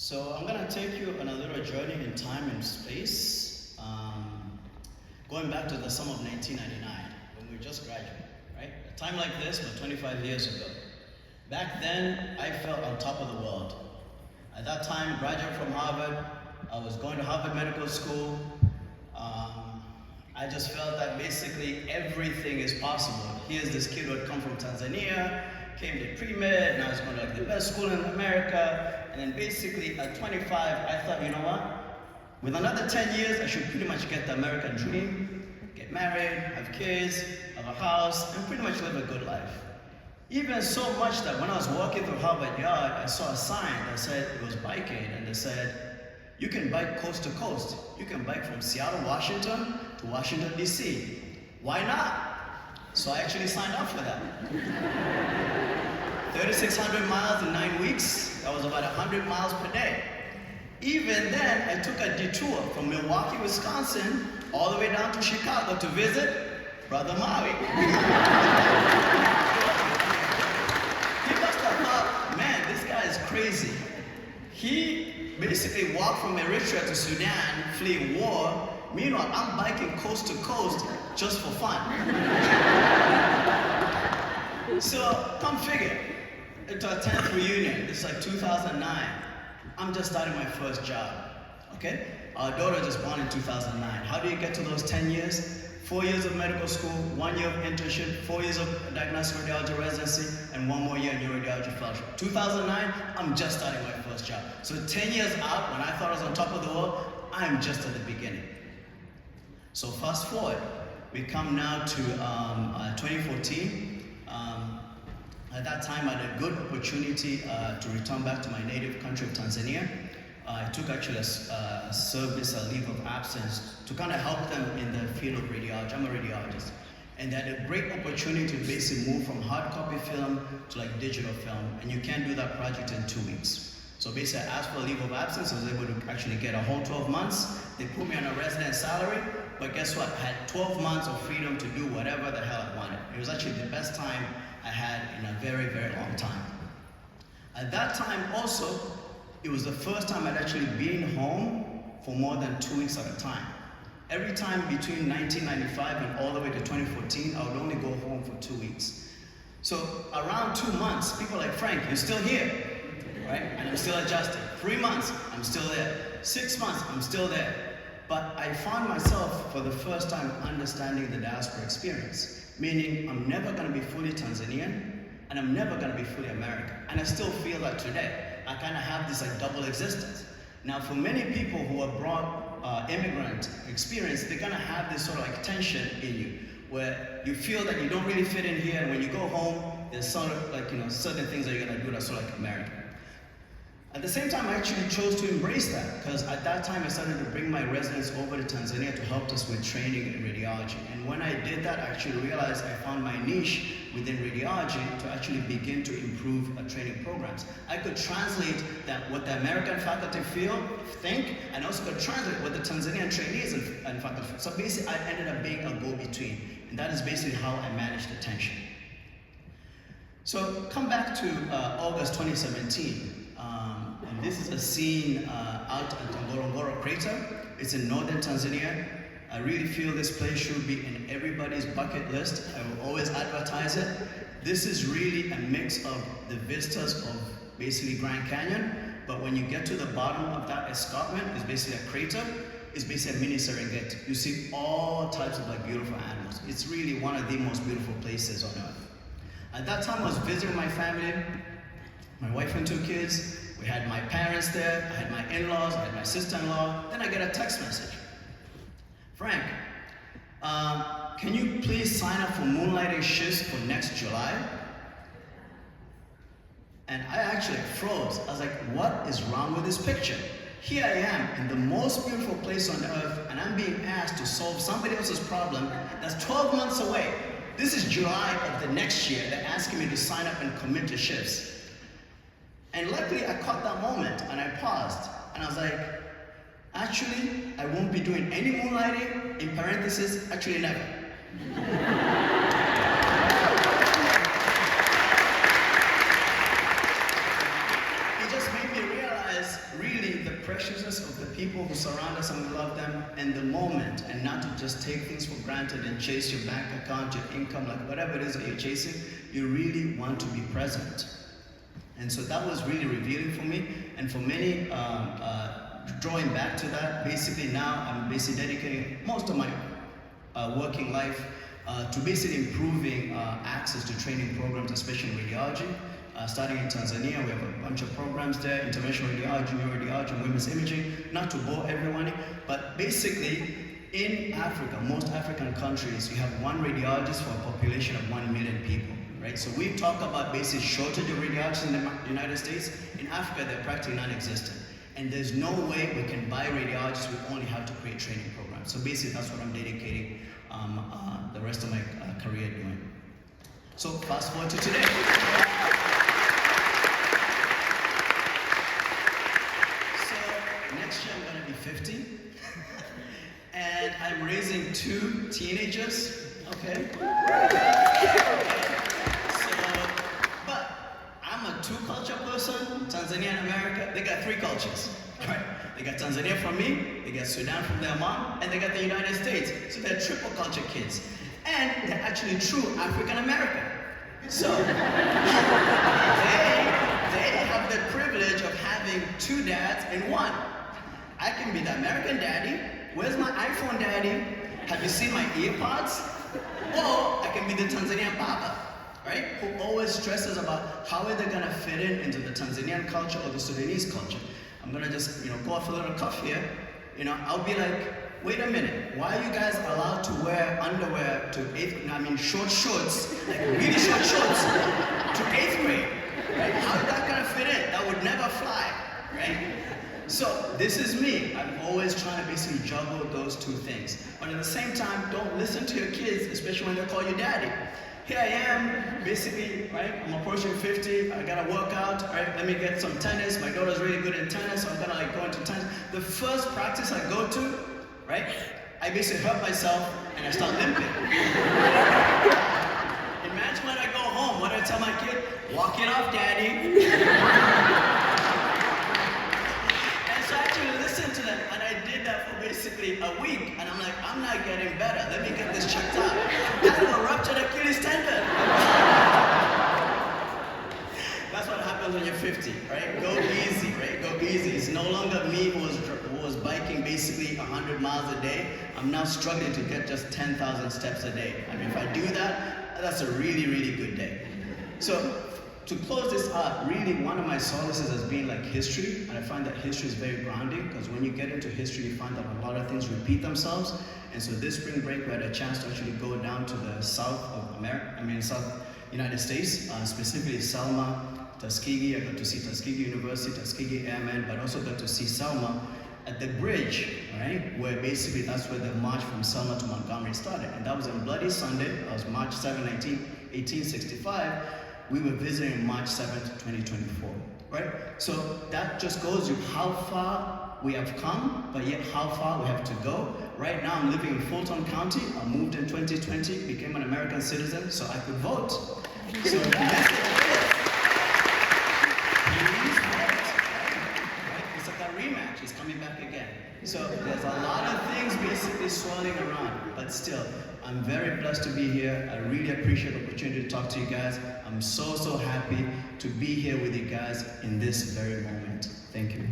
So I'm going to take you on a little journey in time and space, going back to the summer of 1999, when we just graduated, right? A time like this, but 25 years ago. Back then, I felt on top of the world. At that time, graduate from Harvard, I was going to Harvard Medical School. I just felt that basically everything is possible. Here's this kid who had come from Tanzania, came to pre-med, now he's going to like the best school in America, and then basically at 25, I thought, you know what? With another 10 years, I should pretty much get the American dream, get married, have kids, have a house, and pretty much live a good life. Even so much that when I was walking through Harvard Yard, I saw a sign that said it was bike aid, and they said, you can bike coast to coast. You can bike from Seattle, Washington to Washington, D.C. Why not? So I actually signed up for that. 3,600 miles in 9 weeks. That was about 100 miles per day. Even then, I took a detour from Milwaukee, Wisconsin, all the way down to Chicago to visit Brother Maui. He must have thought, man, this guy is crazy. He basically walked from Eritrea to Sudan, fleeing war. Meanwhile, I'm biking coast to coast just for fun. So, come figure. It's our 10th reunion. This is like 2009. I'm just starting my first job, okay? Our daughter just born in 2009. How do you get to those 10 years? 4 years of medical school, 1 year of internship, 4 years of diagnostic radiology residency, and 1 more year in neuroradiology fellowship. 2009, I'm just starting my first job. So 10 years out, when I thought I was on top of the world, I'm just at the beginning. So fast forward, we come now to 2014. At that time, I had a good opportunity to return back to my native country of Tanzania. I took actually a service, a leave of absence to kind of help them in the field of radiology. I'm a radiologist. And they had a great opportunity to basically move from hard copy film to like digital film. And you can't do that project in 2 weeks. So basically I asked for a leave of absence. I was able to actually get a whole 12 months. They put me on a resident salary. But guess what? I had 12 months of freedom to do whatever the hell I wanted. It was actually the best time I had in a very, very long time. At that time also, it was the first time I'd actually been home for more than 2 weeks at a time. Every time between 1995 and all the way to 2014, I would only go home for 2 weeks. So around 2 months, people are like, Frank, you're still here, right? And I'm still adjusting. 3 months, I'm still there. 6 months, I'm still there. But I found myself for the first time understanding the diaspora experience, meaning I'm never gonna be fully Tanzanian, and I'm never gonna be fully American. And I still feel that today. I kind of have this like double existence. Now for many people who are brought immigrant experience, they're gonna have this sort of like tension in you, where you feel that you don't really fit in here, and when you go home, there's sort of like, certain things that you're gonna do that's sort of like American. At the same time, I actually chose to embrace that, because at that time I started to bring my residents over to Tanzania to help us with training in radiology. And when I did that, I actually realized I found my niche within radiology to actually begin to improve training programs. I could translate that what the American faculty think, and also could translate what the Tanzanian trainees and faculty feel. So basically, I ended up being a go-between, and that is basically how I managed the tension. So come back to August 2017. And this is a scene out at Ngorongoro crater. It's in northern Tanzania. I really feel this place should be in everybody's bucket list. I will always advertise it. This is really a mix of the vistas of basically Grand Canyon, but when you get to the bottom of that escarpment, it's basically a crater. It's basically a mini Serengeti. You see all types of like beautiful animals. It's really one of the most beautiful places on earth. At that time, I was visiting my family, my wife and 2 kids. We had my parents there, I had my in-laws, I had my sister-in-law. Then I get a text message. Frank, can you please sign up for moonlighting shifts for next July? And I actually froze. I was like, what is wrong with this picture? Here I am in the most beautiful place on earth, and I'm being asked to solve somebody else's problem that's 12 months away. This is July of the next year. They're asking me to sign up and commit to shifts. And luckily, I caught that moment, and I paused, and I was like, actually, I won't be doing any moonlighting, in parentheses, actually never. It just made me realize, really, who surround us and we love them in the moment, and not to just take things for granted and chase your bank account, your income, like whatever it is that you're chasing. You really want to be present. And so that was really revealing for me, and for many, drawing back to that, basically now I'm basically dedicating most of my working life to basically improving access to training programs, especially in radiology. Starting in Tanzania, we have a bunch of programs there, interventional radiology, neuroradiology, and women's imaging. Not to bore everyone, but basically in Africa, most African countries, you have one radiologist for a population of 1 million people, right? So we talk about basic shortage of radiologists in the United States. In Africa, they're practically non-existent. And there's no way we can buy radiologists, we only have to create training programs. So basically, that's what I'm dedicating the rest of my career doing. So fast forward to today. Next year I'm going to be 50, and I'm raising 2 teenagers, okay? So, but I'm a 2-culture person. Tanzania and America, they got 3 cultures, right? They got Tanzania from me, they got Sudan from their mom, and they got the United States. So they're triple culture kids. And they're actually true African American. So, they have the privilege of having 2 dads in one. I can be the American daddy. Where's my iPhone daddy? Have you seen my earpods? Or I can be the Tanzanian papa, right? Who always stresses about how are they gonna fit into the Tanzanian culture or the Sudanese culture. I'm gonna just, go off a little cuff here. I'll be like, wait a minute, why are you guys allowed to wear underwear to short shorts, like really short shorts, to 8th grade, right? How is that gonna fit in? That would never fly, right? So this is me. I'm always trying to basically juggle those 2 things. But at the same time, don't listen to your kids, especially when they call you daddy. Here I am, basically, right? I'm approaching 50. I gotta work out, right? Let me get some tennis. My daughter's really good in tennis, so I'm gonna go into tennis. The first practice I go to, right? I basically hurt myself and I start limping. Imagine when I go home, what do I tell my kid? Walk it off, daddy. To them, and I did that for basically a week, and I'm like, I'm not getting better. Let me get this checked out. I have a ruptured Achilles tendon. That's what happens when you're 50, right? Go easy, right? Go easy. It's no longer me who was biking basically 100 miles a day. I'm now struggling to get just 10,000 steps a day. If I do that, that's a really, really good day. So, to close this out, really one of my solaces has been like history, and I find that history is very grounding, because when you get into history, you find that a lot of things repeat themselves. And so this spring break, we had a chance to actually go down to the South United States, specifically Selma, Tuskegee. I got to see Tuskegee University, Tuskegee Airmen, but also got to see Selma at the bridge, right? Where basically that's where the march from Selma to Montgomery started. And that was on Bloody Sunday. That was March 7, 1865. We were visiting March 7th, 2024, right? So that just goes to how far we have come, but yet how far we have to go. Right now I'm living in Fulton County. I moved in 2020, became an American citizen, so I could vote. So please vote. Right? It's like a rematch, it's coming back again. So there's a lot of things basically swirling around, but still, I'm very blessed to be here. I really appreciate the opportunity to talk to you guys. I'm so happy to be here with you guys in this very moment. Thank you.